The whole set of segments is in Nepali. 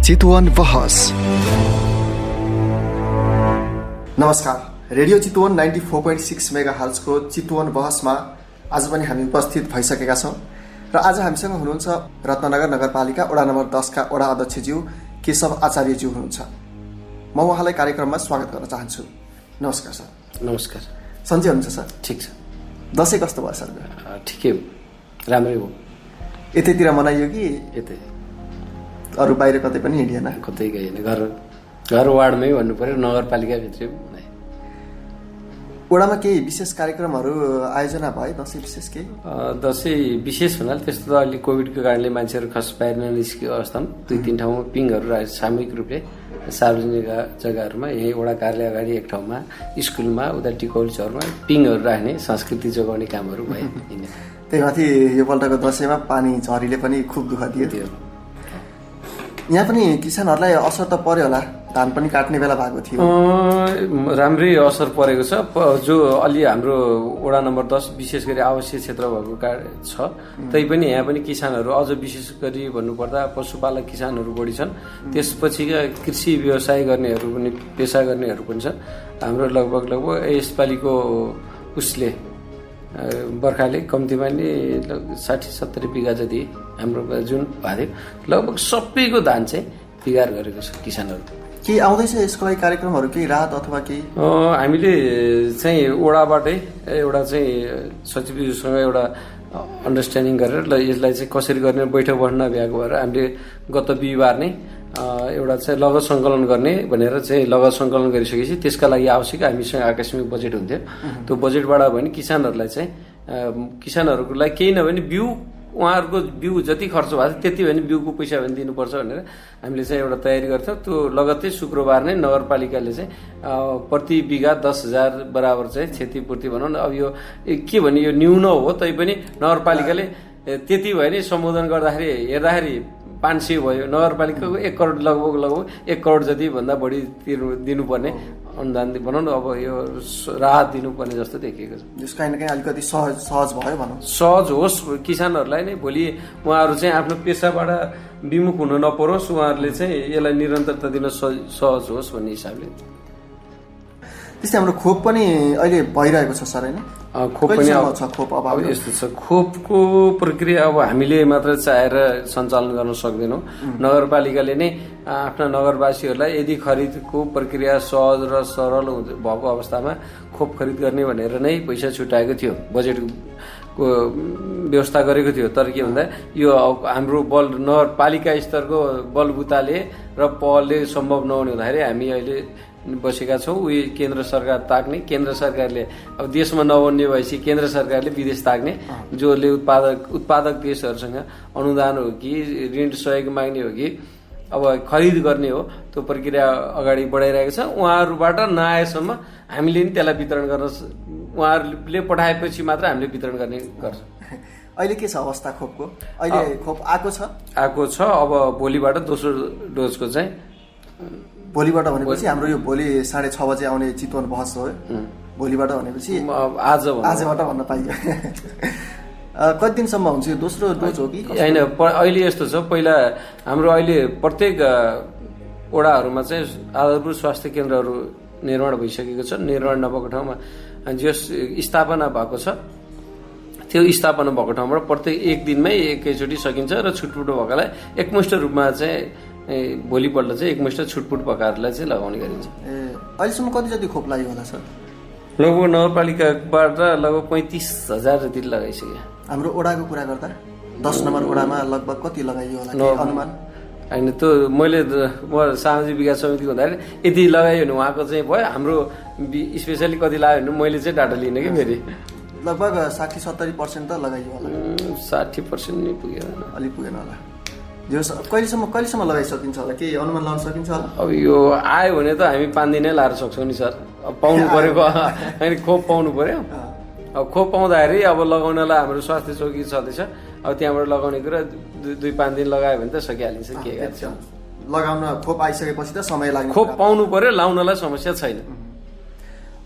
चितवन बहस। नमस्कार, रेडियो चितवन 94.6 मेगाहर्ट्जको चितवन बहसमा आज पनि हामी उपस्थित भइसकेका छौँ र आज हामीसँग हुनुहुन्छ रत्नगर नगरपालिका वडा नम्बर 10 का वडा अध्यक्षज्यू केशव आचार्यज्यू हुनुहुन्छ। म उहाँलाई कार्यक्रममा स्वागत गर्न चाहन्छु। नमस्कार सर। नमस्कार। सन्चै हुनुहुन्छ सर? ठिक छ। दसैँ कस्तो भयो सर? ठिकै, राम्रै हो। यतैतिर मनाइयो कि यतै? अरू बाहिर कतै पनि हिँडिएन? कतै गएन, घर वार्डमै भन्नु पर्यो, नगरपालिकाभित्रै नै। वडामा केही विशेष कार्यक्रमहरू आयोजना भए? दसैँ विशेष केही? दसैँ विशेष भन्नाले त्यस्तो त अलि कोभिडको कारणले मान्छेहरू खास बाहिर ननिस्केको अवस्थामा 2-3 ठाउँमा पिङहरू राखे, सामूहिक रूपले सार्वजनिक जग्गाहरूमा, यही वडा कार्यालय अगाडि एक ठाउँमा, स्कुलमा, उता टिकौल चौरमा पिङहरू राख्ने संस्कृति जोगाउने कामहरू भए। त्यही माथि योपल्टको दसैँमा पानी झरीले पनि खुब दुःख दियो। यहाँ पनि किसानहरूलाई असर त पर्यो होला, धान पनि काट्ने बेला भएको थियो। राम्रै असर परेको छ। जो अलि हाम्रो वडा नम्बर 10 विशेष गरी आवासीय क्षेत्र भएको छ, तैपनि यहाँ पनि किसानहरू अझ विशेष गरी भन्नुपर्दा पशुपालक किसानहरू बढी छन्। त्यसपछिका कृषि व्यवसाय गर्नेहरू पनि, पेसा गर्नेहरू पनि छन्। हाम्रो लगभग यसपालिको उसले बर्खाले कम्तीमा नि 60-70 बिघा जति हाम्रो जुन भएको थियो, लगभग सबैको धान चाहिँ बिगार गरेको छ किसानहरू। के आउँदैछ यसको लागि कार्यक्रमहरू, केही राहत अथवा केही? हामीले चाहिँ वडाबाटै एउटा चाहिँ सचिवज्यूसँग एउटा अन्डरस्ट्यान्डिङ गरेर यसलाई चाहिँ कसरी गर्ने बैठक बस्न भ्याएको भएर हामीले गत बिहिबार नै एउटा चाहिँ लगत सङ्कलन गर्ने भनेर चाहिँ लगत सङ्कलन गरिसकेपछि त्यसका लागि आवश्यक हामीसँग आकस्मिक बजेट हुन्थ्यो। त्यो बजेटबाट भने किसानहरूलाई चाहिँ किसानहरूको लागि केही नभए नि बिउ, उहाँहरूको बिउ जति खर्च भएको छ त्यति भने बिउको पैसा भने दिनुपर्छ भनेर हामीले चाहिँ एउटा तयारी गर्थ्यौँ। त्यो लगत्तै शुक्रबार नै नगरपालिकाले चाहिँ प्रति बिघा 10,000 बराबर चाहिँ क्षतिपूर्ति भनौँ न। अब यो के भने यो न्यून हो, तैपनि नगरपालिकाले त्यति भयो नि सम्बोधन गर्दाखेरि हेर्दाखेरि 500 भयो। नगरपालिकाको 1 करोड लगभग 1 करोड जति भन्दा बढी दिनुपर्ने अनुदान भनौँ न। अब यो राहत दिनुपर्ने जस्तो देखिएको छ। जस काहीँ न काहीँ अलिकति सहज भयो भनौँ। सहज होस् किसानहरूलाई नै, भोलि उहाँहरू चाहिँ आफ्नो पेसाबाट विमुख हुन नपरोस्, उहाँहरूले चाहिँ यसलाई निरन्तरता दिन सहज होस् भन्ने हिसाबले। त्यस्तै हाम्रो खोप पनि अहिले भइरहेको छ सर, होइन? खोप पनि छ, खोप अभाव यस्तो छ। खोपको प्रक्रिया अब हामीले मात्र चाहेर सञ्चालन गर्न सक्दैनौँ। नगरपालिकाले नै आफ्ना नगरवासीहरूलाई यदि खरिदको प्रक्रिया सहज र सरल भएको अवस्थामा खोप खरिद गर्ने भनेर नै पैसा छुट्याएको थियो, बजेटको व्यवस्था गरेको थियो। तर के भन्दा यो हाम्रो नगरपालिका स्तरको बलबुताले र पहलले सम्भव नहुने हुँदाखेरि हामी अहिले बसेका छौँ। उही केन्द्र सरकार ताक्ने, केन्द्र सरकारले अब देशमा नबन्ने भएपछि केन्द्र सरकारले विदेश ताक्ने, जसले उत्पादक देशहरूसँग अनुदान हो कि ऋण सहयोग माग्ने हो कि अब खरिद गर्ने हो, त्यो प्रक्रिया अगाडि बढाइरहेको छ। उहाँहरूबाट नआएसम्म हामीले नि त्यसलाई वितरण गर्न, उहाँहरूले पठाएपछि मात्र हामीले वितरण गर्ने गर्छौँ। अहिले के छ अवस्था खोपको? अहिले खोप आएको छ? आएको छ। अब भोलिबाट दोस्रो डोजको चाहिँ, भोलिबाट भनेपछि हाम्रो यो भोलि 6:30 बजे आउने चितवन बहस हो। भोलिबाट भनेपछि आजबाट भन्न पाइयो। कति दिनसम्म हुन्छ यो दोस्रो डोज हो कि होइन? अहिले यस्तो छ, पहिला हाम्रो अहिले प्रत्येक वडाहरूमा चाहिँ आधारभूत स्वास्थ्य केन्द्रहरू निर्माण भइसकेको छ। निर्माण नभएको ठाउँमा जस स्थापना भएको छ, त्यो स्थापना भएको ठाउँबाट प्रत्येक 1 दिनमै एकैचोटि सकिन्छ र छुटपुट भएकालाई एकमुष्ट रूपमा चाहिँ भोलिपल्ट चाहिँ एकमुष्ट छुटपुट भएकाहरूलाई चाहिँ लगाउने गरिन्छ। अहिलेसम्म कति जति खोप लाग्यो होला सर? लगभग नगरपालिकाबाट लगभग 35,000 जति लगाइसक्यो। हाम्रो वडाको कुरा गर्दा 10 नम्बर वडामा लगभग कति लगाइयो होला अनुमान? होइन, त्यो म सामाजिक विकास समिति हुँदाखेरि यति लगायो भने उहाँको चाहिँ भयो। हाम्रो स्पेसली कति लाग्यो भने मैले चाहिँ डाटा लिने कि फेरि लगभग 60-70% त लगाइयो होला। 60% नै पुगेन, अलिक पुगेन होला। कहिलेसम्म लगाइसकिन्छ होला, केही अनुमान लगाउन सकिन्छ होला? अब यो आयो भने त हामी 5 दिनै लाएर सक्छौँ नि सर। अब पाउनु पर्यो, होइन खोप पाउनु पर्यो। अब खोप पाउँदाखेरि अब लगाउनलाई हाम्रो स्वास्थ्य चौकी छँदैछ, अब त्यहाँबाट लगाउने कुरा 2-5 दिन लगायो भने त सकिहालिन्छ। के गर्छ, लगाउन खोप आइसकेपछि त समय लाग्छ। खोप पाउनु पर्यो, लाउनलाई समस्या छैन।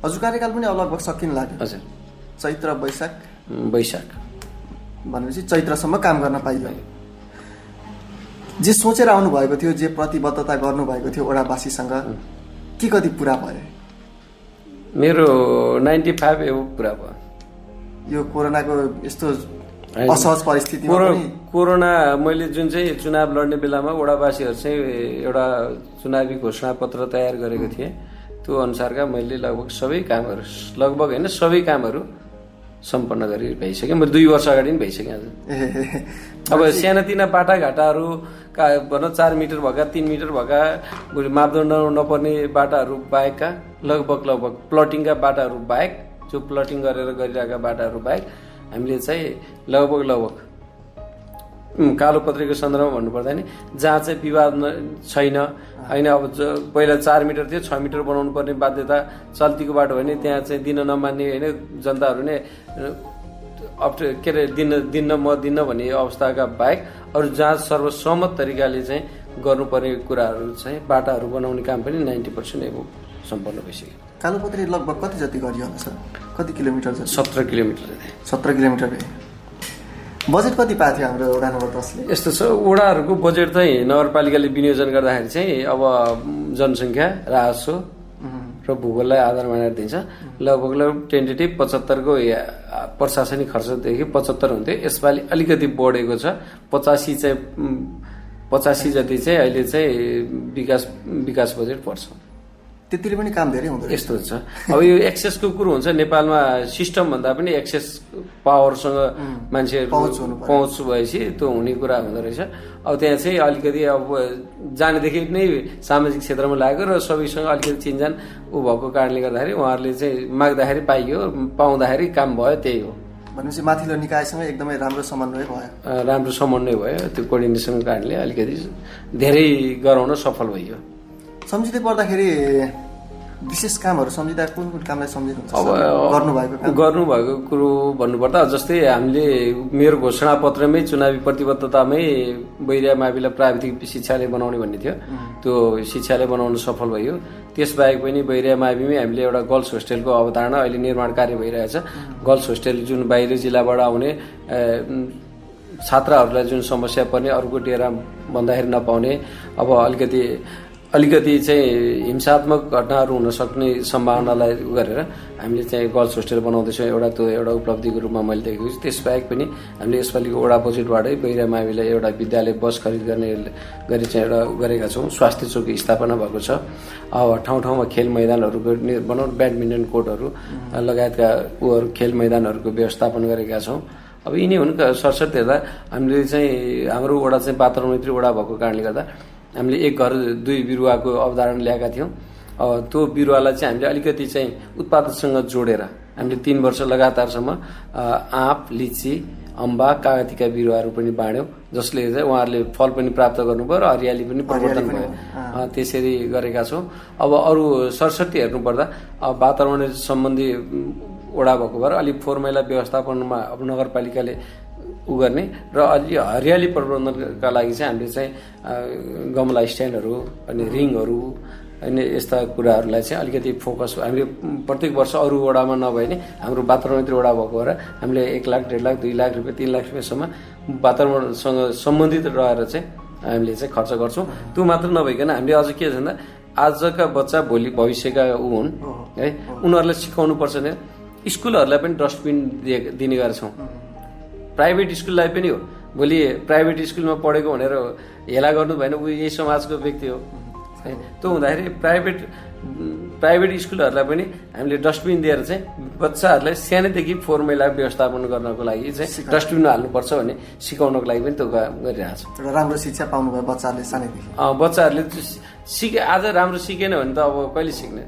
हजुर कार्यकाल पनि अब लगभग सकिन लाग्यो। हजुर, चैत्र वैशाख भनेपछि चैत्रसम्म काम गर्न पाइयो। जे सोचेर आउनु भएको थियो, जे प्रतिबद्धता गर्नुभएको थियो ओडावासीसँग, के कति पुरा भयो? मेरो 95 एबो पुरा भयो। यो कोरोनाको यस्तो असहज परिस्थितिमा पनि कोरोना मैले जुन चाहिँ चुनाव लड्ने बेलामा ओडावासीहरू चाहिँ एउटा चुनावी घोषणा पत्र तयार गरेको थिएँ, त्यो अनुसारका मैले लगभग सबै कामहरू, लगभग होइन सबै कामहरू सम्पन्न गरी भइसकेँ। म 2 वर्ष अगाडि पनि भइसकेँ। अब सानातिना बाटाघाटाहरू भनौँ 4 मिटर भएका 3 मिटर भएका मापदण्ड नपर्ने बाटाहरू बाहेकका लगभग प्लटिङका बाटाहरू बाहेक, जो प्लटिङ गरेर गरिरहेका बाटाहरू बाहेक हामीले चाहिँ लगभग कालोपत्रीको सन्दर्भमा भन्नुपर्दा नि जहाँ चाहिँ विवाद छैन होइन। अब पहिला 4 मिटर थियो, 6 मिटर बनाउनु पर्ने बाध्यता चल्तीको बाटो भने त्यहाँ चाहिँ दिन नमान्ने होइन, जनताहरू नै के अरे दिन्न म दिन्न भन्ने अवस्थाका बाहेक अरू जहाँ सर्वसम्मत तरिकाले चाहिँ गर्नुपर्ने कुराहरू चाहिँ बाटाहरू बनाउने काम पनि 90% एबो सम्पन्न भइसक्यो। कालोपत्री लगभग कति जति गरियो होला सर? कति किलोमिटर जति? 17 किलोमिटर। 17 किलोमिटर। बजेट कति पाएको थियो हाम्रो वडा नम्बर 10ले? यस्तो छ, वडाहरूको बजेट चाहिँ नगरपालिकाले विनियोजन गर्दाखेरि चाहिँ अब जनसङ्ख्या, राजस्व र भूगोललाई आधार मानेर दिन्छ। लगभग टेन्टेटिभ 75 को प्रशासनिक खर्चदेखि 75 हुन्थ्यो, यसपालि अलिकति बढेको छ। 85 जति चाहिँ अहिले चाहिँ विकास बजेट पर्छ। त्यतिले पनि काम धेरै हुँदो रहेछ। यस्तो छ। अब यो एक्सेसको कुरो हुन्छ नेपालमा, सिस्टम भन्दा पनि एक्सेस पावरसँग मान्छेहरू पहुँच भएपछि त्यो हुने कुरा हुँदो रहेछ। अब त्यहाँ चाहिँ अलिकति अब जानेदेखि नै सामाजिक क्षेत्रमा लागेको र सबैसँग अलिकति चिनजान ऊ भएको कारणले गर्दाखेरि उहाँहरूले चाहिँ माग्दाखेरि पाइयो, पाउँदाखेरि काम भयो, त्यही हो। भनेपछि माथिल्लो निकायसँग एकदमै राम्रो समन्वय भयो। राम्रो समन्वय भयो, त्यो कोर्डिनेसनको कारणले अलिकति धेरै गराउन सफल भयो। सम्झिँदै पर्दाखेरि विशेष कामहरू सम्झिँदा कुन कामलाई सम्झिनुहुन्छ? अब गर्नुभएको कुरो भन्नुपर्दा जस्तै हामीले मेरो घोषणा पत्रमै चुनावी प्रतिबद्धतामै बैरिया माविला प्राविधिक शिक्षालय बनाउने भन्ने थियो, त्यो शिक्षालय बनाउन सफल भयो। त्यसबाहेक पनि बैरिया माविमै हामीले एउटा गर्ल्स होस्टेलको अवधारणा अहिले निर्माण कार्य भइरहेछ। गर्ल्स होस्टेल जुन बाहिर जिल्लाबाट आउने छात्राहरूलाई जुन समस्या पर्ने, अर्को डेरा भन्दाखेरि नपाउने, अब अलिकति चाहिँ हिंसात्मक घटनाहरू हुन सक्ने सम्भावनालाई गरेर हामीले चाहिँ गर्ल्स होस्टेल बनाउँदैछौँ। त्यो एउटा उपलब्धिको रूपमा मैले देखेको छु। त्यसबाहेक पनि हामीले यसपालिको वडा बजेटबाटै बैरिया माविलाई एउटा विद्यालय बस खरिद गर्ने गरी चाहिँ एउटा गरेका छौँ। स्वास्थ्य चौकी स्थापना भएको छ। अब ठाउँ ठाउँमा खेल मैदानहरूको बनाउनु, ब्याडमिन्टन कोर्टहरू लगायतका खेल मैदानहरूको व्यवस्थापन गरेका छौँ। अब यिनी हुन् सरसर्ती हेर्दा हामीले चाहिँ हाम्रो वडा चाहिँ वातावरण मैत्री वडा भएको कारणले गर्दा हामीले एक घर 2 बिरुवाको अवधारणा ल्याएका थियौँ। त्यो बिरुवालाई चाहिँ हामीले अलिकति चाहिँ उत्पादनसँग जोडेर हामीले 3 वर्ष लगातारसम्म आँप, लिची, अम्बा, कागतीका बिरुवाहरू पनि बाँड्यौँ, जसले चाहिँ उहाँहरूले फल पनि प्राप्त गर्नुभयो र हरियाली पनि परिवर्तन भयो। त्यसरी गरेका छौँ। अब अरू सरसर्ती हेर्नुपर्दा वातावरण सम्बन्धी वडा भएको भएर अलिक फोहोर मैला व्यवस्थापनमा अब नगरपालिकाले गर्ने र अलि हरियाली प्रबन्धनका लागि चाहिँ हामीले चाहिँ गमला स्ट्यान्डहरू अनि रिङहरू अनि यस्ता कुराहरूलाई चाहिँ अलिकति फोकस हामीले प्रत्येक वर्ष अरू वडामा नभए नि हाम्रो वातावरण मैत्री वडा भएको भएर हामीले 1 लाख, 1.5 लाख, 2 लाख रुपियाँ, 3 लाख रुपियाँसम्म वातावरणसँग सम्बन्धित रहेर चाहिँ हामीले चाहिँ खर्च गर्छौँ। त्यो मात्र नभइकन हामीले अझ के छ भन्दा आजका बच्चा भोलि भविष्यका हुन् है, उनीहरूलाई सिकाउनु पर्छ नि। स्कुलहरूलाई पनि डस्टबिन दिने गर्छौँ। प्राइभेट स्कुललाई पनि हो, भोलि प्राइभेट स्कुलमा पढेको भनेर हेला गर्नु भएन, ऊ यही समाजको व्यक्ति हो। त्यो हुँदाखेरि प्राइभेट स्कुलहरूलाई पनि हामीले डस्टबिन दिएर चाहिँ बच्चाहरूलाई सानैदेखि फोहोर मैला व्यवस्थापन गर्नको लागि चाहिँ डस्टबिनमा हाल्नुपर्छ भन्ने सिकाउनको लागि पनि त्यो गरिरहेको छ। एउटा राम्रो शिक्षा पाउनुभयो बच्चाहरूले सानैदेखि। बच्चाहरूले आज राम्रो सिकेन भने त अब कहिले सिक्ने?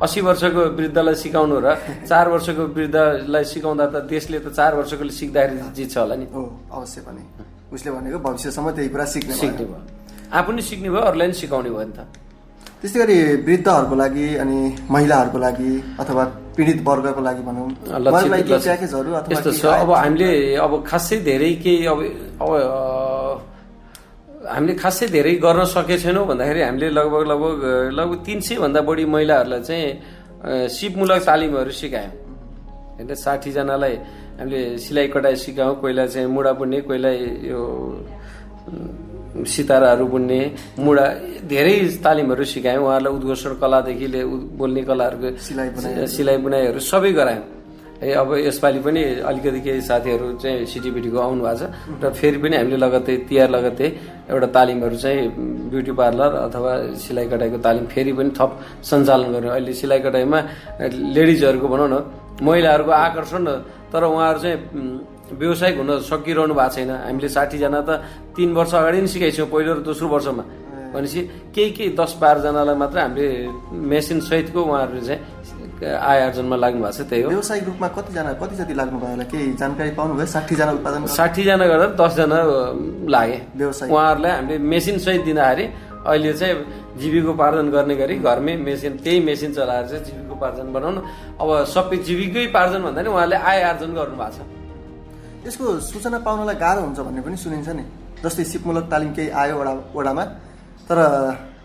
80 वर्षको वृद्धलाई सिकाउनु र 4 वर्षको वृद्धलाई सिकाउँदा त देशले त 4 वर्षकोले सिक्दाखेरि जित्छ होला नि। अवश्य पनि उसले भनेको भविष्यसम्म त्यही कुरा सिक्ने भयो, आफू नि सिक्ने भयो, अरूलाई नि सिकाउने भयो नि त। त्यस्तै गरी वृद्धहरूको लागि अनि महिलाहरूको लागि अथवा पीडित वर्गको लागि भनौँ प्याकेजहरू यस्तो छ। अब हामीले खासै धेरै केही हामीले खासै धेरै गर्न सके छैनौँ भन्दाखेरि हामीले लगभग 300 भन्दा बढी महिलाहरूलाई चाहिँ सिपमूलक तालिमहरू सिकायौँ। होइन 60 जनालाई हामीले सिलाइ कटाइ सिकायौँ, कोहीलाई चाहिँ मुढा बुन्ने, कोहीलाई यो सिताराहरू बुन्ने मुढा धेरै तालिमहरू सिकायौँ उहाँहरूलाई उद्घोषण कलादेखि बोल्ने कलाहरूको सिलाइ बुनाइहरू सबै गरायौँ है। अब यसपालि पनि अलिकति केही साथीहरू चाहिँ सिटिपिटीको आउनु भएको छ र फेरि पनि हामीले लगत्तै तिहार लगत्तै एउटा तालिमहरू चाहिँ ब्युटी पार्लर अथवा सिलाइ कटाइको तालिम फेरि पनि थप सञ्चालन गर्यौँ। अहिले सिलाइ कटाइमा लेडिजहरूको भनौँ न महिलाहरूको आकर्षण, तर उहाँहरू चाहिँ व्यावसायिक हुन सकिरहनु भएको छैन। हामीले 60 जना त 3 वर्ष अगाडि नै सिकाइछौँ, पहिलो र दोस्रो वर्षमा भनेपछि केही 10-12 जनालाई मात्र हामीले मेसिन सहितको उहाँहरू चाहिँ आय आर्जनमा लाग्नु भएको छ। त्यही हो। व्यावसायिक रूपमा कति जति लाग्नु भयो होला केही जानकारी पाउनुभयो? 60 जना उत्पादन 60 जना गर्दा 10 जना लागे व्यवसाय। उहाँहरूलाई हामीले मेसिन सहित दिँदाखेरि अहिले चाहिँ जीविकोपार्जन गर्ने गरी घरमै त्यही मेसिन चलाएर चाहिँ जीविकोपार्जन बनाउनु। अब सबै जीविकोपार्जन भन्दा नि उहाँहरूले आय आर्जन गर्नु भएको छ। यसको सूचना पाउनलाई गाह्रो हुन्छ भन्ने पनि सुनिन्छ नि, जस्तै सिपमूलक तालिम केही आयो वडामा तर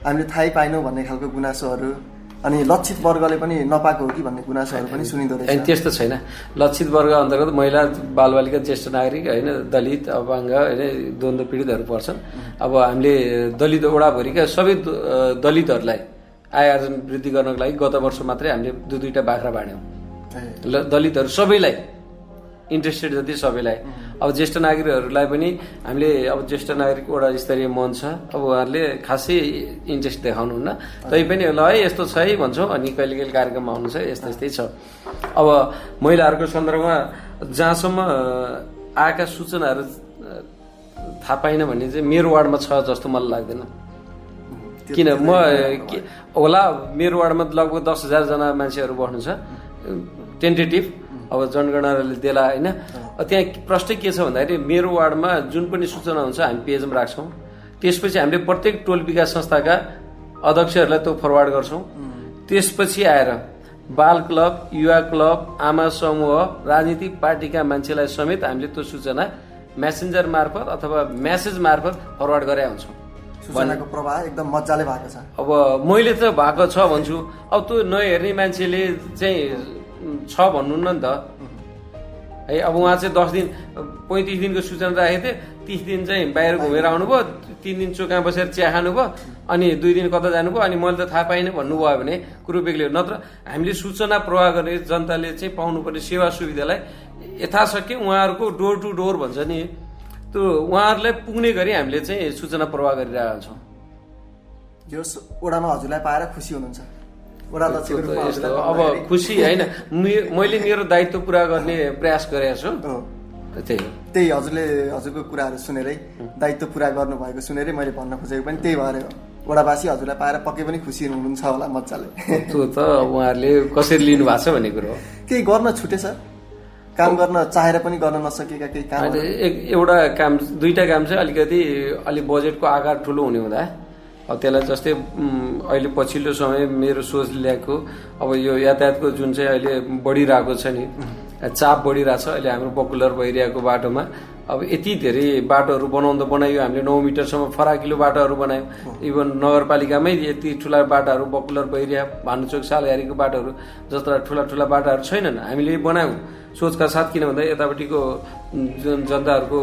हामीले थाहै पाएनौँ भन्ने खालको गुनासोहरू, अनि लक्षित वर्गले पनि नपाएको हो कि भन्ने गुनासोहरू पनि सुनिँदो रहेछ। त्यस्तो छैन। लक्षित वर्ग अन्तर्गत महिला, बालबालिका, ज्येष्ठ नागरिक होइन, दलित, अपाङ्ग होइन, द्वन्द्व पीडितहरू पर्छन्। अब हामीले दलित वडाभरिका सबै दलितहरूलाई आय आर्जन वृद्धि गर्नको लागि गत वर्ष मात्रै हामीले 2-2टा बाख्रा बाँड्यौँ। दलितहरू सबैलाई, इन्ट्रेस्टेड जति सबैलाई। अब ज्येष्ठ नागरिकहरूलाई पनि हामीले अब ज्येष्ठ नागरिक वडा स्तरीय मन छ, अब उहाँहरूले खासै इन्ट्रेस्ट देखाउनुहुन्न, तैपनि ल है यस्तो छ है भन्छौँ, अनि कहिले कहिले कार्यक्रममा आउनु छ यस्तै छ। अब महिलाहरूको सन्दर्भमा जहाँसम्म आएका सूचनाहरू थाहा पाइन भन्ने चाहिँ मेरो वार्डमा छ जस्तो मलाई लाग्दैन। किन होला मेरो वार्डमा लगभग 10,000 जना मान्छेहरू बस्नु छ टेन्टेटिभ, अब जनगणनाले देला होइन। त्यहाँ प्रश्न के छ भन्दाखेरि मेरो वार्डमा जुन पनि सूचना हुन्छ हामी पेजमा राख्छौँ, त्यसपछि हामीले प्रत्येक टोल विकास संस्थाका अध्यक्षहरूलाई त्यो फरवार्ड गर्छौँ। त्यसपछि आएर बाल क्लब, युवा क्लब, आमा समूह, राजनीतिक पार्टीका मान्छेलाई समेत हामीले त्यो सूचना मेसेन्जर मार्फत अथवा मेसेज मार्फत फरवार्ड गरे हुन्छौँ। सूचनाको प्रवाह एकदम मजाले भएको छ। अब मैले त भएको छ भन्छु, अब त्यो नहेर्ने मान्छेले चाहिँ छ भन्नु न त है। अब उहाँ चाहिँ 10 दिन 35 दिनको सूचना राखेको थिएँ, 30 दिन चाहिँ बाहिर घुमेर आउनुभयो, 3 दिन चोकमा बसेर चिया खानुभयो, अनि 2 दिन कता जानुभयो, अनि मैले त थाहा पाइनँ भन्नुभयो भने कुरो बेग्लै हो। नत्र हामीले सूचना प्रवाह गर्ने जनताले चाहिँ पाउनुपर्ने सेवा सुविधालाई यथाशक्य उहाँहरूको डोर टु डोर भन्छ नि, त्यो उहाँहरूलाई पुग्ने गरी हामीले चाहिँ सूचना प्रवाह गरिरहेका छौँ। यो वडामा हजुरलाई पाएर खुसी हुनुहुन्छ? अब खुसी होइन, मैले मेरो दायित्व पुरा गर्ने प्रयास गरेको छु। त्यही हजुरको कुराहरू सुनेरै, दायित्व पुरा गर्नुभएको सुनेरै मैले भन्न खोजेको पनि त्यही भएर वडावासी हजुरलाई पाएर पक्कै पनि खुसी हुनुहुन्छ होला मजाले। त्यो त उहाँहरूले कसरी लिनु भएको छ भन्ने कुरो हो। केही गर्न छुटेछ? काम गर्न चाहेर पनि गर्न नसकेका केही काम? एउटा काम, 2टा काम चाहिँ अलि बजेटको आकार ठुलो हुने हुँदा अब त्यसलाई जस्तै अहिले पछिल्लो समय मेरो सोच ल्याएको अब यो यातायातको जुन चाहिँ अहिले बढिरहेको छ नि, चाप बढिरहेछ अहिले हाम्रो पपुलर भइरहेको बाटोमा। अब यति धेरै बाटोहरू बनाइयो हामीले, 9 मिटरसम्म फराकिलो बाटोहरू बनायौँ। इभन नगरपालिकामै यति ठुला बाटाहरू पपुलर भइरह्यो, भानुचोक सालघारीको बाटोहरू जस्ता ठुला बाटाहरू छैनन्, हामीले बनायौँ सोचका साथ। किन भन्दा यतापट्टिको जुन जनताहरूको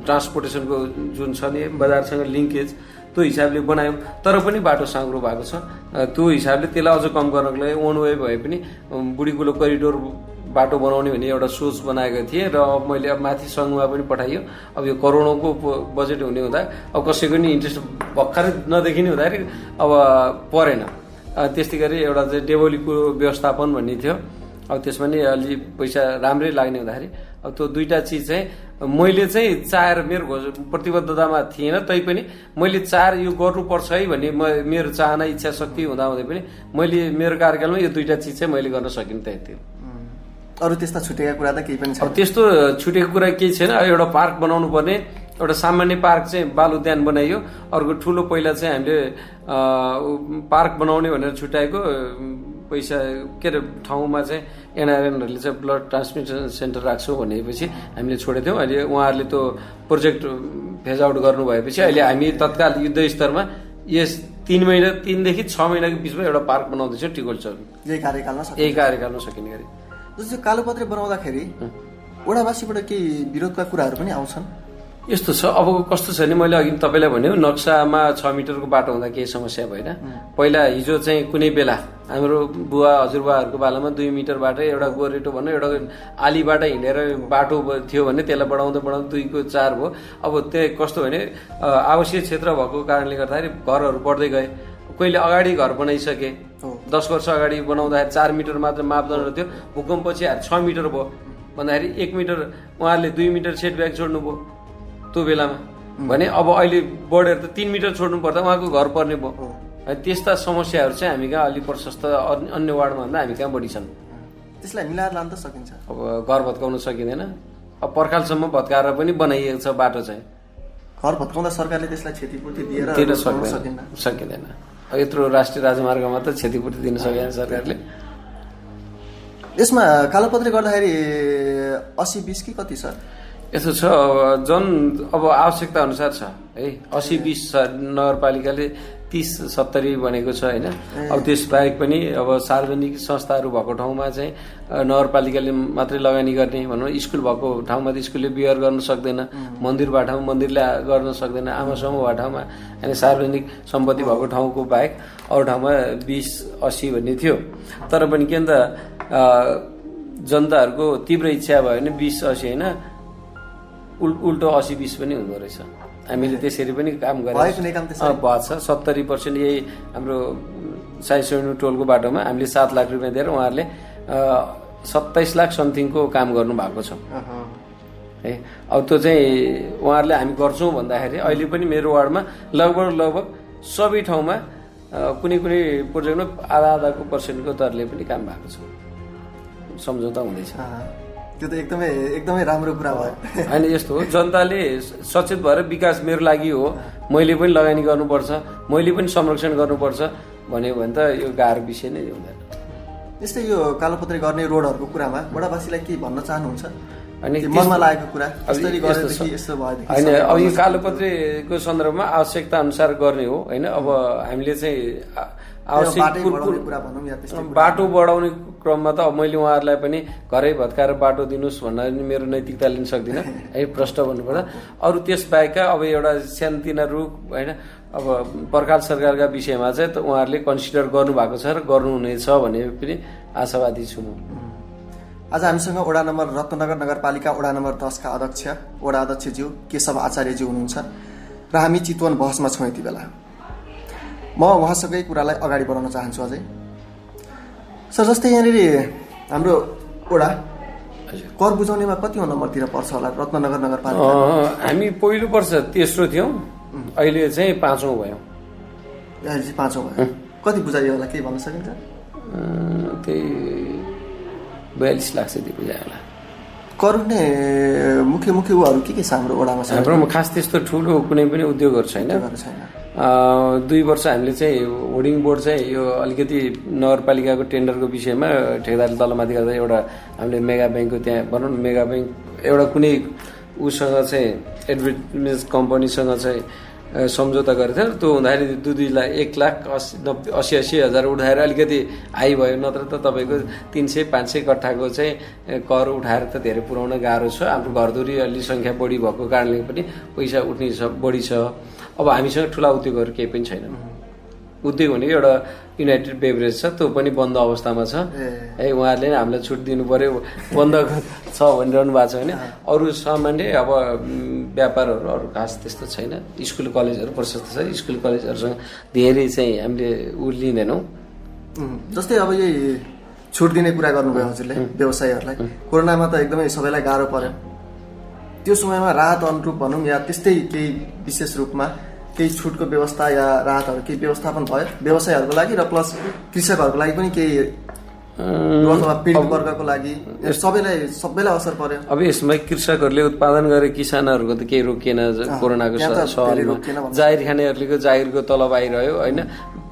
ट्रान्सपोर्टेसनको जुन छ नि बजारसँग लिङ्केज, त्यो हिसाबले बनायौँ, तर पनि बाटो साँग्रो भएको छ। त्यो हिसाबले त्यसलाई अझ कम गर्नको लागि वान वे भए पनि बुढीकुलो करिडोर बाटो बनाउने भन्ने एउटा सोच बनाएको थिएँ र अब मैले अब माथि सङ्घमा पनि पठाइयो। अब यो करोडौँको बजेट हुने हुँदा अब कसैको नि इन्ट्रेस्ट भर्खरै नदेखिने हुँदाखेरि अब परेन। त्यस्तै गरी एउटा चाहिँ देवलीको व्यवस्थापन भन्ने थियो, अब त्यसमा नि अलि पैसा राम्रै लाग्ने हुँदाखेरि अब त्यो 2टा चिज चाहिँ मैले चाहिँ चाहेर मेरो प्रतिबद्धतामा थिएन, तैपनि मैले चाहेर यो गर्नुपर्छ है भन्ने मेरो चाहना इच्छा शक्ति हुँदाहुँदै पनि मैले मेरो कार्यकालमा यो 2टा चिज चाहिँ मैले गर्न सकिनँ। त्यही अरू त्यस्ता छुटेका कुरा त केही पनि छैन? अब त्यस्तो छुटेको कुरा केही छैन। एउटा पार्क बनाउनु पर्ने, एउटा सामान्य पार्क चाहिँ बाल उद्यान बनाइयो। अर्को ठुलो पहिला चाहिँ हामीले पार्क बनाउने भनेर छुट्याएको पैसा के अरे ठाउँमा चाहिँ एनआरएनहरूले चाहिँ ब्लड ट्रान्समिसन सेन्टर राख्छौँ भनेपछि हामीले छोडेको थियौँ। अहिले उहाँहरूले त्यो प्रोजेक्ट फेज आउट गर्नुभएपछि अहिले हामी तत्काल युद्ध स्तरमा यस 3देखि 6 महिनाको बिचमा एउटा पार्क बनाउँदैछौँ टिकोलचौरमा। यही कार्यकालमा सकिने गरी। जस्तो कालोपत्रे बनाउँदाखेरि वडावासीबाट केही विरोधका कुराहरू पनि आउँछन्? यस्तो छ। अब कस्तो छ भने मैले अघि तपाईँलाई भने नक्सामा 6 मिटरको बाटो हुँदा केही समस्या भएन। पहिला हिजो चाहिँ कुनै बेला हाम्रो बुवा हजुरबाहरूको पालामा 2 मिटरबाट एउटा गोरेटो भन्नु एउटा आलीबाट हिँडेर बाटो थियो भने त्यसलाई बढाउँदा 2 को 4 भयो। अब त्यो कस्तो भने आवासीय क्षेत्र भएको कारणले गर्दाखेरि घरहरू बढ्दै गए। कहिले अगाडि घर बनाइसके, 10 वर्ष अगाडि बनाउँदाखेरि 4 मिटर मात्र मापदण्ड थियो, भूकम्पपछि 6 मिटर भयो भन्दाखेरि 1 मिटर उहाँहरूले 2 मिटर सेटब्याक छोड्नु भयो त्यो बेलामा भने। अब अहिले बढेर त 3 मिटर छोड्नु पर्दा उहाँको घर पर्ने भयो। त्यस्ता समस्याहरू चाहिँ हामी कहाँ अलि प्रशस्त अन्य वार्डमा भन्दा हामी कहाँ बढी छन्। त्यसलाई मिलाएर लान त सकिन्छ। अब घर भत्काउन सकिँदैन। अब पर्खालसम्म भत्काएर पनि बनाइएको छ बाटो चाहिँ। घर भत्काउँदा सरकारले त्यसलाई क्षतिपूर्ति दिएर सकिँदैन। यत्रो राष्ट्रिय राजमार्गमा त क्षतिपूर्ति दिन सकेन सरकारले। यसमा कालोपत्री गर्दाखेरि 80-20 कि कति छ? यस्तो छ अब आवश्यकता अनुसार छ है। 80-20 नगरपालिकाले 30-70 भनेको छ होइन। अब त्यसबाहेक पनि अब सार्वजनिक संस्थाहरू भएको ठाउँमा चाहिँ नगरपालिकाले मात्रै लगानी गर्ने भनौँ। स्कुल भएको ठाउँमा त स्कुलले बियर गर्न सक्दैन, मन्दिर भएको ठाउँमा मन्दिरले गर्न सक्दैन, आमा समूह भएको ठाउँमा अनि सार्वजनिक सम्पत्ति भएको ठाउँको बाहेक अरू ठाउँमा 20-80 भन्ने थियो। तर पनि के त जनताहरूको तीव्र इच्छा भयो भने 20-80 होइन उल्टो 80-20 पनि हुँदो रहेछ। हामीले त्यसरी पनि काम गरेर भएको छ। 70% यही हाम्रो साई सोनु टोलको बाटोमा हामीले 7 लाख रुपियाँ दिएर उहाँहरूले 27 लाख समथिङको काम गर्नु भएको छ है। अब त्यो चाहिँ उहाँहरूले हामी गर्छौँ भन्दाखेरि अहिले पनि मेरो वार्डमा लगभग सबै ठाउँमा कुनै प्रोजेक्टमा आधाको पर्सेन्टको दरले पनि काम भएको छ, सम्झौता हुँदैछ। त्यो त एकदमै राम्रो कुरा भयो होइन। यस्तो हो, जनताले सचेत भएर विकास मेरो लागि हो, मैले पनि लगानी गर्नुपर्छ, मैले पनि संरक्षण गर्नुपर्छ भन्यो भने त यो गाह्रो विषय नै हुँदैन। यस्तै यो कालोपत्री गर्ने रोडहरूको कुरामा वडावासीलाई के भन्न चाहनुहुन्छ? अनि मनमा लागेको कुरा होइन। अब यो कालोपत्रीको सन्दर्भमा आवश्यकता अनुसार गर्ने हो होइन। अब हामीले चाहिँ बाटो बढाउने क्रममा त अब मैले उहाँहरूलाई पनि घरै भत्काएर बाटो दिनुहोस् भन्न मेरो नैतिकता लिन सक्दिनँ है, प्रष्ट भन्नुपर्दा। अरू त्यसबाहेकका अब एउटा सानोतिना रूप होइन। अब पर्खाल सरकारका विषयमा चाहिँ त उहाँहरूले कन्सिडर गर्नुभएको छ र गर्नुहुनेछ भन्ने पनि आशावादी छु म। आज हामीसँग वडा नम्बर रत्नगर नगरपालिका वडा नम्बर 10 का वडा अध्यक्षज्यू केशव आचार्यज्यू हुनुहुन्छ र हामी चितवन बहसमा छौँ यति बेला। म उहाँसँगै कुरालाई अगाडि बढाउन चाहन्छु अझै। सर, जस्तै यहाँनिर हाम्रो वडा कर बुझाउनेमा कति नम्बरतिर पर्छ होला रत्नगर नगरपालिका? हामी पहिलो वर्ष तेस्रो थियौँ, अहिले चाहिँ 5औं भयौँ। अहिले चाहिँ 5औं भयो। कति बुझाइयो होला केही भन्न सकिन्छ? त्यही 42 लाख जति बुझायो होला। कर उठ्ने मुख्य उहरू के छ हाम्रो वडामा? हाम्रोमा खास त्यस्तो ठुलो कुनै पनि उद्योगहरू छैन। 2 वर्ष हामीले चाहिँ होर्डिङ बोर्ड चाहिँ यो अलिकति नगरपालिकाको टेन्डरको विषयमा ठेकेदारले तलमाथि गर्दा एउटा हामीले मेगा ब्याङ्कको त्यहाँ भनौँ न मेगा ब्याङ्क एउटा कुनै उसँग चाहिँ एडभर्टिजमेन्ट कम्पनीसँग चाहिँ सम्झौता गरेको थियो। त्यो हुँदाखेरि 2 लाख 1,80,000 उठाएर अलिकति हाई भयो। नत्र त तपाईँको 300-500 कट्ठाको चाहिँ कर उठाएर त धेरै पुर्याउन गाह्रो छ। हाम्रो घरधुरी अलि सङ्ख्या बढी भएको कारणले पनि पैसा उठ्ने बढी छ। अब हामीसँग ठुला उद्योगहरू केही पनि छैनन्। उद्योग भनेको एउटा युनाइटेड बेभरेज छ, त्यो पनि बन्द अवस्थामा छ है। उहाँहरूले नै हामीलाई छुट दिनु पर्यो, बन्द छ भनिरहनु भएको छ होइन। अरू सामान्य अब व्यापारहरू अरू खास त्यस्तो छैन। स्कुल कलेजहरू प्रशस्त छ, स्कुल कलेजहरूसँग धेरै चाहिँ हामीले लिँदैनौँ। जस्तै अब यही छुट दिने कुरा गर्नुभयो हजुरले व्यवसायीहरूलाई। कोरोनामा त एकदमै सबैलाई गाह्रो पर्यो। त्यो समयमा राहत अनुरूप भनौँ या त्यस्तै केही विशेष रूपमा केही छुटको व्यवस्था या राहतहरू केही व्यवस्थापन भयो व्यवसायहरूको लागि र प्लस कृषकहरूको लागि पनि केही अथवा पीडित वर्गको लागि सबैलाई असर पर्यो? अब यसमा कृषकहरूले उत्पादन गरे किसानहरूको त केही रोकिएन कोरोनाको सवालमा। जागिर खानेहरूको जागिरको तलब आइरह्यो होइन।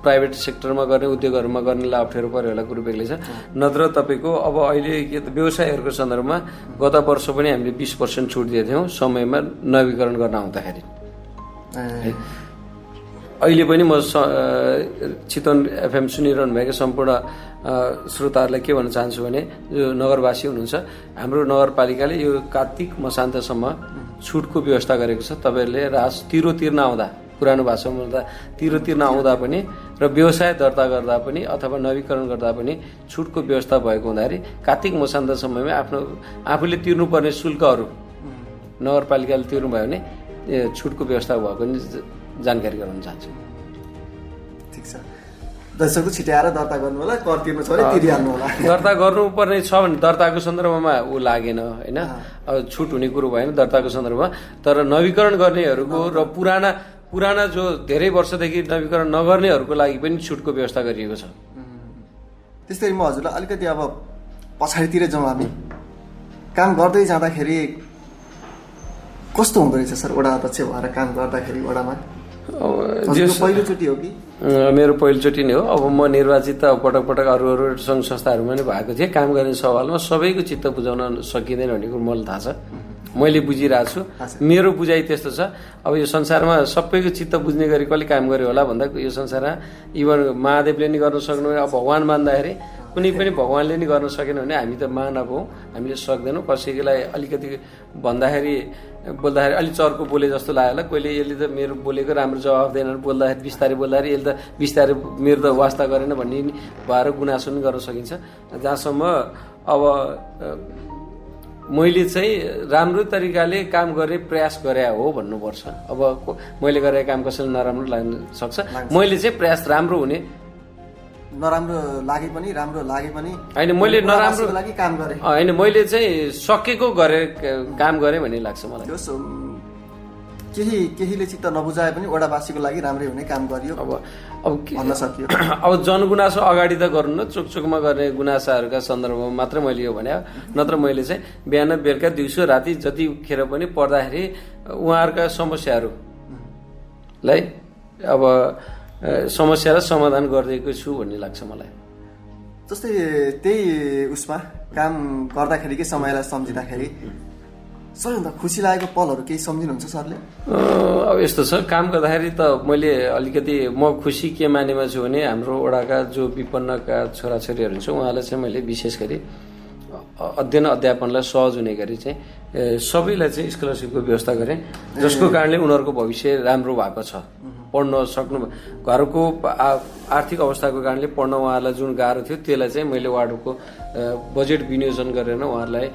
प्राइभेट सेक्टरमा गर्ने उद्योगहरूमा गर्नेलाई अप्ठ्यारो पर्यो होला, कुरो बेग्लै छ। नत्र तपाईँको अब अहिले के त व्यवसायहरूको सन्दर्भमा गत वर्ष पनि हामीले 20% छुट दिएको थियौँ समयमा नवीकरण गर्न आउँदाखेरि। अहिले पनि म चितवन एफएम सुनिरहनु भएको सम्पूर्ण श्रोताहरूलाई के भन्न चाहन्छु भने जो नगरवासी हुनुहुन्छ हाम्रो नगरपालिकाले यो कार्तिक मसान्तसम्म छुटको व्यवस्था गरेको छ। तपाईँहरूले तिरो तिर्न आउँदा, पुरानो भाषामा भन्दा तिरो तिर्न आउँदा पनि र व्यवसाय दर्ता गर्दा पनि अथवा नवीकरण गर्दा पनि छुटको व्यवस्था भएको हुँदाखेरि कार्तिक मसान्तसम्ममै आफूले तिर्नुपर्ने शुल्कहरू नगरपालिकाले तिर्नुभयो भने छुटको व्यवस्था भएको पनि जानकारी गराउन चाहन्छु। ठिक छ, दर्शकहरू छिट्याएर दर्ता गर्नु होला, कर तिर्नु छ भने तिरिहाल्नु होला। दर्ता गर्नुपर्ने छ भने दर्ताको सन्दर्भमा ऊ लागेन होइन, अब छुट हुने कुरो भएन दर्ताको सन्दर्भमा। तर नवीकरण गर्नेहरूको र पुराना जो धेरै वर्षदेखि नवीकरण नगर्नेहरूको लागि पनि छुटको व्यवस्था गरिएको छ। त्यस्तै म हजुरलाई अलिकति अब पछाडितिर जाउँ। हामी काम गर्दै जाँदाखेरि कस्तो हुँदो रहेछ सर वडा अध्यक्ष भएर काम गर्दाखेरि वडामा? पहिलोचोटि हो कि? मेरो पहिलोचोटि नै हो। अब म निर्वाचित पटक पटक अरू सङ्घ संस्थाहरूमा नै भएको थिएँ। काम गर्ने सवालमा सबैको चित्त बुझाउन सकिँदैन भन्ने कुरो मलाई थाहा छ, मैले बुझिरहेको छु। मेरो बुझाइ त्यस्तो छ। अब यो संसारमा सबैको चित्त बुझ्ने गरी कसले काम गर्यो होला भन्दा यो संसारमा इभन महादेवले नि गर्न सक्नु, अब भगवान् मान्दाखेरि कुनै पनि भगवान्ले नि गर्न सकेन भने हामी त मानव हौँ, हामीले सक्दैनौँ। कसैलाई अलिकति बोल्दाखेरि अलिक चर्को बोले जस्तो लाग्यो होला, कोहीले यसले त मेरो बोलेको राम्रो जवाफ दिएन, बोल्दाखेरि बिस्तारै बोल्दाखेरि यसले त बिस्तारै मेरो त वास्ता गरेन भन्ने भएर गुनासो पनि गर्न सकिन्छ। जहाँसम्म अब मैले चाहिँ राम्रो तरिकाले काम गर्ने प्रयास गरे हो भन्नुपर्छ। अब मैले गरेको काम कसैलाई नराम्रो लाग्न सक्छ, मैले चाहिँ प्रयास राम्रो हुने, नराम्रो लागे पनि राम्रो लागे पनि होइन मैले नराम्रो लागि काम गरेँ होइन, मैले चाहिँ सकेको काम गरेँ भन्ने लाग्छ मलाई। केहीले चित्त नबुझाए पनि वडावासीको लागि राम्रै हुने काम गरियो अब भन्न सकियो। अब जनगुनासो अगाडि त गर्नु न, चोकचोकमा गर्ने गुनासाहरूका सन्दर्भमा मात्र मैले यो भने, नत्र मैले चाहिँ बिहान बेलुका दिउँसो राति जतिखेर पनि पर्दाखेरि उहाँहरूका समस्याहरूलाई अब समस्यालाई समाधान गरिदिएको छु भन्ने लाग्छ मलाई। जस्तै त्यही उसमा काम गर्दाखेरि के समयलाई सम्झिँदाखेरि सबैभन्दा खुसी लागेको पलहरू केही सम्झिनुहुन्छ सरले? अब यस्तो छ, काम गर्दाखेरि त मैले अलिकति म खुसी के मानेमा छु भने हाम्रो वडाका जो विपन्नका छोराछोरीहरू हुन्छ उहाँलाई चाहिँ मैले विशेष गरी अध्ययन अध्यापनलाई सहज हुने गरी चाहिँ सबैलाई चाहिँ स्कलरसिपको व्यवस्था गरेँ, जसको कारणले उनीहरूको भविष्य राम्रो भएको छ। पढ्न सक्नु, घरको आर्थिक अवस्थाको कारणले पढ्न उहाँहरूलाई जुन गाह्रो थियो त्यसलाई चाहिँ मैले वार्डको बजेट विनियोजन गरेर उहाँहरूलाई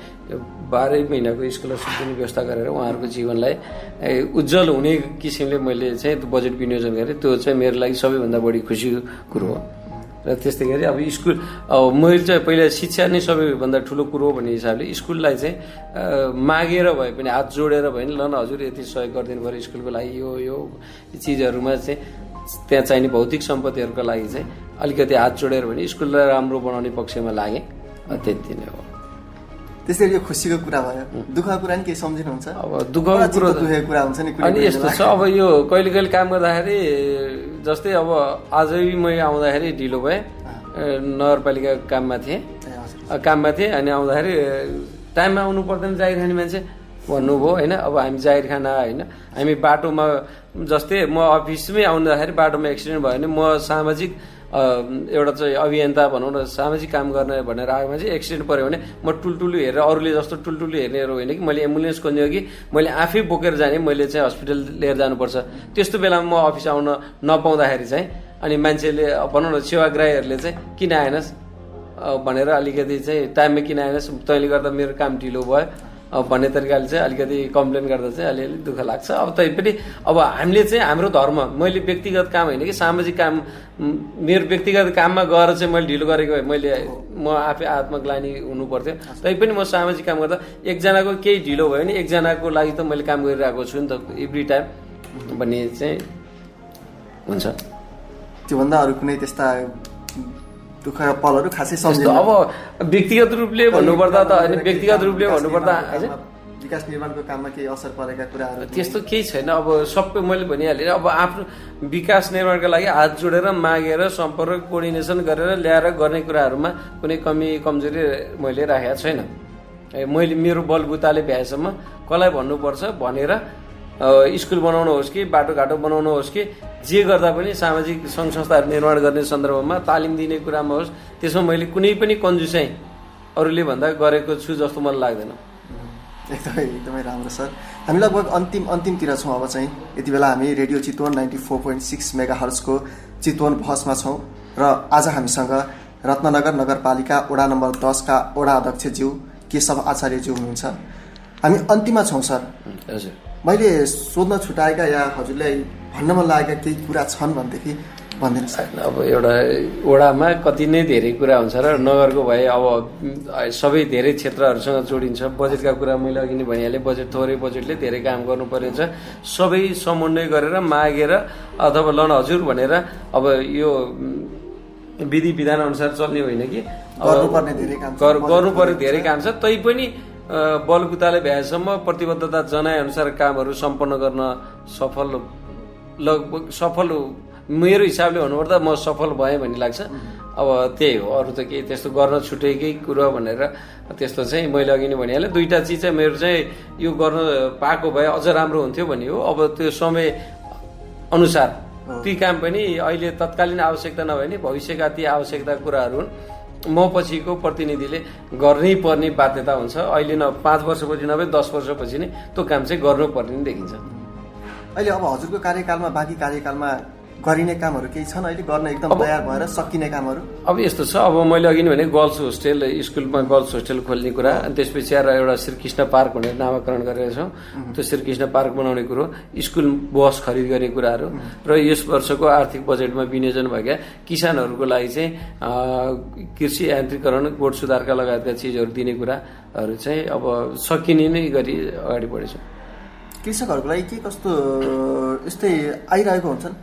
12 महिनाको स्कलरसिप दिने व्यवस्था गरेर उहाँहरूको जीवनलाई उज्जवल हुने किसिमले मैले चाहिँ बजेट विनियोजन गरेँ। त्यो चाहिँ मेरो लागि सबैभन्दा बढी खुसीको कुरो हो। र त्यस्तै गरी अब स्कुल, मैले चाहिँ पहिला शिक्षा नै सबैभन्दा ठुलो कुरो हो भन्ने हिसाबले स्कुललाई चाहिँ मागेर भए पनि हात जोडेर भए पनि ल न हजुर यति सहयोग गरिदिनु पऱ्यो स्कुलको लागि, यो चिजहरूमा चाहिँ त्यहाँ चाहिने भौतिक सम्पत्तिहरूको लागि चाहिँ अलिकति हात जोडेर भने स्कुललाई राम्रो बनाउने पक्षमा लागेँ। त्यति नै हो। त्यसरी यो खुसीको कुरा भयो, दुःखको कुरा नि केही सम्झिनुहुन्छ? अब दुःखको कुरा हुन्छ नि अनि यस्तो छ, अब यो कहिले कहिले काम गर्दाखेरि जस्तै अब आजै मैले आउँदाखेरि ढिलो भएँ, नगरपालिका काममा थिएँ अनि आउँदाखेरि टाइममा आउनु पर्दैन जागिर खाने मान्छे भन्नुभयो होइन। अब हामी जागिर खाना होइन, हामी बाटोमा जस्तै म अफिसमै आउँदाखेरि बाटोमा एक्सिडेन्ट भयो भने म सामाजिक एउटा चाहिँ अभियन्ता भनौँ न, सामाजिक काम गर्ने भनेर आएमा चाहिँ एक्सिडेन्ट पऱ्यो भने म टुल्टुलु हेरेर अरूले जस्तो टुल्टुलु हेर्नेहरू होइन कि मैले एम्बुलेन्स खोज्ने हो कि मैले आफै बोकेर जाने, मैले चाहिँ हस्पिटल लिएर जानुपर्छ। त्यस्तो बेलामा म अफिस आउन नपाउँदाखेरि चाहिँ अनि मान्छेले भनौँ न सेवाग्राहीहरूले चाहिँ किन आएनस् भनेर अलिकति चाहिँ टाइममा किन आएनस् तैँले गर्दा मेरो काम ढिलो भयो भन्ने तरिकाले चाहिँ अलिकति कम्प्लेन गर्दा चाहिँ अलिअलि दुःख लाग्छ। अब तैपनि अब हामीले चाहिँ हाम्रो धर्म, मैले व्यक्तिगत काम होइन कि सामाजिक काम, मेरो व्यक्तिगत काममा गएर चाहिँ मैले ढिलो गरेको भए म आफै आत्मग्लानी हुनु पर्थ्यो। तैपनि म सामाजिक काम गर्दा एकजनाको केही ढिलो भयो भने एकजनाको लागि त मैले काम गरिरहेको छु नि त एभ्री टाइम भन्ने चाहिँ हुन्छ। त्योभन्दा अरू कुनै त्यस्ता दुःखका पलहरू खासै सम्झिनु? अब व्यक्तिगत रूपले भन्नुपर्दा त होइन, व्यक्तिगत रूपले भन्नुपर्दा विकास निर्माणको काममा केही असर परेका कुराहरू त्यस्तो केही छैन। अब सबै मैले भनिहालेँ, अब आफ्नो विकास निर्माणका लागि हात जोडेर मागेर सम्पर्क कोअर्डिनेसन गरेर ल्याएर गर्ने कुराहरूमा कुनै कमी कमजोरी मैले राखेको छैन। मैले मेरो बलबुताले भ्याएसम्म कसलाई भन्नुपर्छ भनेर स्कुल बनाउनु होस् कि बाटोघाटो बनाउनु होस् कि जे गर्दा पनि सामाजिक सङ्घ संस्थाहरू निर्माण गर्ने सन्दर्भमा तालिम दिने कुरामा होस्, त्यसमा मैले कुनै पनि कन्जुसाइ अरूले भन्दा गरेको छु जस्तो मलाई लाग्दैन। एकदमै एकदमै राम्रो सर। हामी लगभग अन्तिमतिर छौँ। अब चाहिँ यति बेला हामी रेडियो चितवन 94.6 मेगाहर्जको चितवन बहसमा छौँ र आज हामीसँग रत्ननगर नगरपालिका वडा नम्बर 10 का वडा अध्यक्षज्यू केशव आचार्यज्यू हुनुहुन्छ। हामी अन्तिममा छौँ सर। हजुर, मैले सोध्न छुटाएका या हजुरलाई भन्न मन लागेका केही कुरा छन् भनेदेखि भनिदिनुहोस् सर। अब एउटा वडामा कति नै धेरै कुरा हुन्छ र नगरको भए अब सबै धेरै क्षेत्रहरूसँग जोडिन्छ। बजेटका कुरा मैले अघि नै भनिहालेँ, बजेट थोरै बजेटले धेरै काम गर्नुपर्ने हुन्छ। सबै समन्वय गरेर मागेर अथवा लन हजुर भनेर अब यो विधि विधान अनुसार चल्ने होइन कि गर्नुपर्ने धेरै काम छ। तैपनि बलबुताले भ्याएसम्म प्रतिबद्धता जनाए अनुसार कामहरू सम्पन्न गर्न सफल मेरो हिसाबले भन्नुपर्दा म सफल भएँ भन्ने लाग्छ। अब त्यही हो, अरू त केही त्यस्तो गर्न छुटेकै कुरा भनेर त्यस्तो चाहिँ मैले अघि नै भनिहालेँ। दुईवटा चिज चाहिँ मेरो चाहिँ यो गर्न पाएको भए अझ राम्रो हुन्थ्यो भन्ने हो। अब त्यो समय अनुसार ती काम पनि अहिले तत्कालीन आवश्यकता नभए नि भविष्यका ती आवश्यकता कुराहरू हुन्। म पछिको प्रतिनिधिले गर्नै पर्ने बाध्यता हुन्छ। अहिले न 5 वर्षपछि नभए 10 वर्षपछि नै त्यो काम चाहिँ गर्नुपर्ने नै देखिन्छ। अहिले अब हजुरको कार्यकालमा बाँकी कार्यकालमा गरिने कामहरू केही छन् अहिले गर्न एकदम तयार भएर सकिने कामहरू? अब यस्तो छ, अब मैले अघि नै भने गर्ल्स होस्टेल, स्कुलमा गर्ल्स होस्टेल खोल्ने कुरा, अनि त्यसपछि आएर एउटा श्रीकृष्ण पार्क भनेर नामाकरण गरेका छौँ। त्यो श्रीकृष्ण पार्क बनाउने कुरो, स्कुल बस खरिद गर्ने कुराहरू र यस वर्षको आर्थिक बजेटमा विनियोजन भएका किसानहरूको लागि चाहिँ कृषि यान्त्रिकरण, गोठ सुधारका लगायतका चिजहरू दिने कुराहरू चाहिँ अब सकिने नै गरी अगाडि बढेछौँ। कृषकहरूको लागि के कस्तो यस्तै आइरहेको हुन्छन्?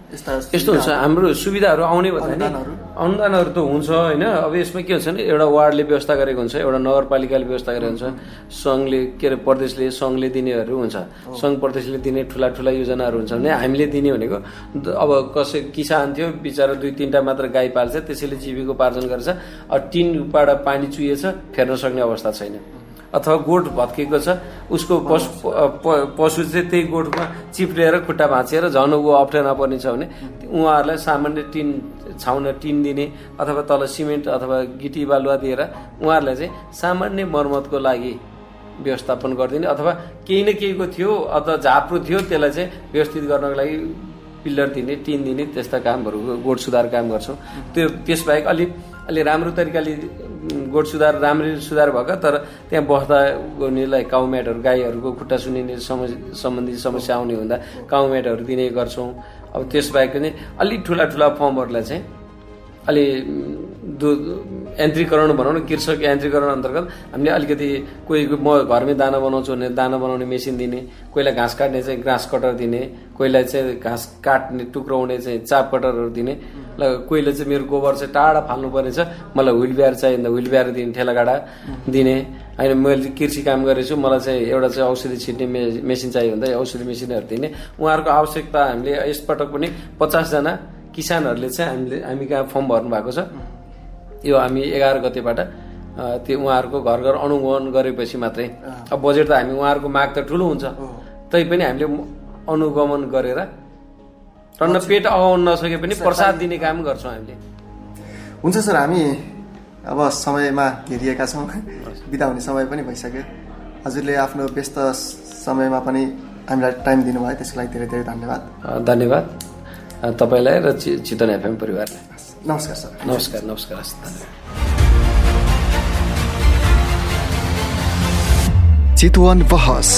यस्तो हुन्छ, हाम्रो सुविधाहरू आउने भन्दा नि अनुदानहरू त हुन्छ होइन। अब यसमा के हुन्छ भने एउटा वार्डले व्यवस्था गरेको हुन्छ, एउटा नगरपालिकाले व्यवस्था गरेको हुन्छ, सङ्घले के अरे प्रदेशले सङ्घले दिनेहरू हुन्छ, सङ्घ प्रदेशले दिने ठुला ठुला योजनाहरू हुन्छ भने हामीले दिने भनेको अब कसै किसान थियो बिचरा 2-3टा मात्र गाई पाल्छ, त्यसैले जीविकोपार्जन गर्छ, अब टिनबाट पानी चुहिएछ फेर्न सक्ने अवस्था छैन, अथवा गोठ भत्केको छ उसको पशु चाहिँ त्यही गोठमा चिप्लेर खुट्टा भाँचिएर झन् ऊ अप्ठ्यारो नपर्ने छ भने उहाँहरूलाई सामान्य टिन छाउन टिन दिने अथवा तल सिमेन्ट अथवा गिटी बालुवा दिएर उहाँहरूलाई चाहिँ सामान्य मर्मतको लागि व्यवस्थापन गरिदिने, अथवा केही न केहीको थियो अथवा झाप्रो थियो त्यसलाई चाहिँ व्यवस्थित गर्नको लागि पिल्लर दिने, टिन दिने, त्यस्ता कामहरू गोठ सुधार काम गर्छौँ। त्यसबाहेक अलि राम्रो तरिकाले गोठ सुधार राम्ररी सुधार भएको तर त्यहाँ बस्दा गर्नेलाई काउम्याटहरू, गाईहरूको खुट्टा सुनिने सम्बन्धी समस्या आउने हुँदा काउम्याटहरू दिने गर्छौँ। अब त्यसबाहेक पनि अलिक ठुला फर्महरूलाई चाहिँ अलि यान्त्रिकरण भनौँ न, कृषक यान्त्रिकरण अन्तर्गत हामीले अलिकति कोही म घरमै दाना बनाउँछु भने दाना बनाउने मेसिन दिने, कोहीलाई घाँस काट्ने चाहिँ घाँस कटर दिने, कोहीलाई चाहिँ घाँस काट्ने टुक्राउने चाहिँ चाप कटरहरू दिने, कोहीले चाहिँ मेरो गोबर चाहिँ टाढा फाल्नुपर्ने छ मलाई व्हिल ब्यार चाहियो भने व्हिल ब्यार दिने, ठेलागाडा दिने। होइन मैले कृषि काम गरेछु मलाई चाहिँ एउटा चाहिँ औषधि छिट्ने मेसिन चाहियो भन्दा औषधि मेसिनहरू दिने। उहाँहरूको आवश्यकता हामीले यसपटक पनि 50 जना किसानहरूले चाहिँ हामी कहाँ फर्म भर्नु भएको छ। यो हामी 11 गतेबाट त्यो उहाँहरूको घर घर अनुगमन गरेपछि मात्रै, अब बजेट त हामी उहाँहरूको माग त ठुलो हुन्छ तैपनि हामीले अनुगमन गरेर टन्न पेट अगाउन नसके पनि प्रसाद दिने काम गर्छौँ हामीले। हुन्छ सर, हामी अब समयमा घेरिएका छौँ, बिदा हुने समय पनि भइसक्यो। हजुरले आफ्नो व्यस्त समयमा पनि हामीलाई टाइम दिनुभयो त्यसको लागि धेरै धेरै धन्यवाद। धन्यवाद तपाईँलाई र चितवन एफएम परिवारलाई। नमस्कार सर। नमस्कार। चितवन बहस।